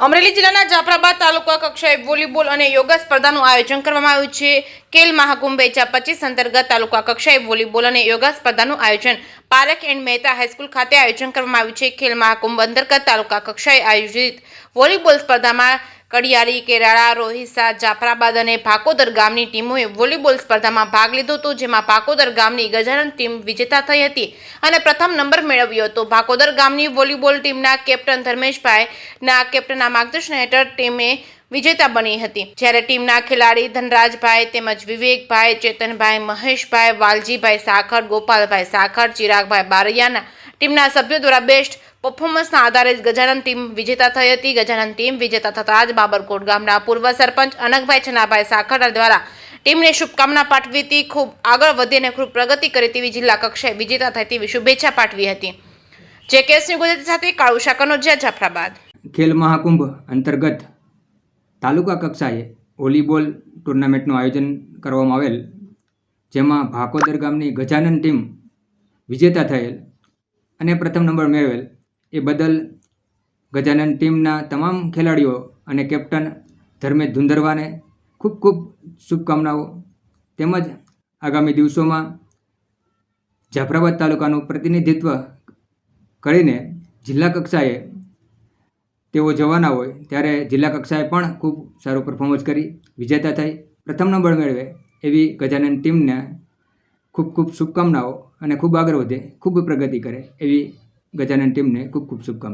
અમરેલી જિલ્લાના જાફરાબાદ તાલુકા કક્ષાએ વોલીબોલ અને યોગા સ્પર્ધાનું આયોજન કરવામાં આવ્યું છે. ખેલ મહાકુંભ 2025 અંતર્ગત તાલુકા કક્ષાએ વોલીબોલ અને યોગા સ્પર્ધાનું આયોજન પારેખ એન્ડ મહેતા હાઈસ્કૂલ ખાતે આયોજન કરવામાં આવ્યું છે. ખેલ મહાકુંભ અંતર્ગત તાલુકા કક્ષાએ આયોજિત વોલીબોલ સ્પર્ધામાં કડિયારી, કેરાળા, રોહિસા, જાફરાબાદ અને ભાકોદર ગામની ટીમોએ વોલીબોલ સ્પર્ધામાં ભાગ લીધો હતો, જેમાં ભાકોદર ગામની ગજાનન ટીમ વિજેતા થઈ હતી અને પ્રથમ નંબર મેળવ્યો હતો. ભાકોદર ગામની વોલીબોલ ટીમના કેપ્ટન ધર્મેશભાઈના કેપ્ટનના માર્ગદર્શન હેઠળ ટીમે વિજેતા બની હતી, જ્યારે ટીમના ખેલાડી ધનરાજભાઈ તેમજ વિવેકભાઈ, ચેતનભાઈ, મહેશભાઈ, વાલજીભાઈ સાખર, ગોપાલભાઈ સાખર, ચિરાગભાઈ બારૈયાના ટીમના સભ્યો દ્વારા બેસ્ટ પરફોર્મન્સના આધારે ગજાનન ટીમ વિજેતા થઈ હતી. ગજાનન ટીમ વિજેતા થતાં જ બાબરકોટ ગામના પૂર્વ સરપંચ અનકભાઈ છનાભાઈ સાખર દ્વારા ટીમને શુભકામના પાઠવી હતી. ખૂબ આગળ વધી અને ખૂબ પ્રગતિ કરે તેવી જિલ્લા કક્ષાએ વિજેતા થાય તેવી શુભેચ્છા પાઠવી હતી. જેકેએસની ગુજરાતી સાથે કાળુ શાકરનો જાફરાબાદ. ખેલ મહાકુંભ અંતર્ગત તાલુકા કક્ષાએ વોલીબોલ ટુર્નામેન્ટનું આયોજન કરવામાં આવેલ, જેમાં ભાકોદર ગામની ગજાનન ટીમ વિજેતા થયેલ અને પ્રથમ નંબર મેળવેલ. એ બદલ ગજાનન ટીમના તમામ ખેલાડીઓ અને કેપ્ટન ધર્મેશ ધુંધરવાને ખૂબ ખૂબ શુભકામનાઓ. તેમજ આગામી દિવસોમાં જાફરાબાદ તાલુકાનું પ્રતિનિધિત્વ કરીને જિલ્લા કક્ષાએ તેઓ જવાના હોય ત્યારે જિલ્લા કક્ષાએ પણ ખૂબ સારું પરફોર્મન્સ કરી વિજેતા થઈ પ્રથમ નંબર મેળવે એવી ગજાનન ટીમને ખૂબ ખૂબ શુભકામનાઓ અને ખૂબ આગળ વધે, ખૂબ પ્રગતિ કરે એવી ગજાનન ટીમને ખૂબ ખૂબ શુભકામનાઓ.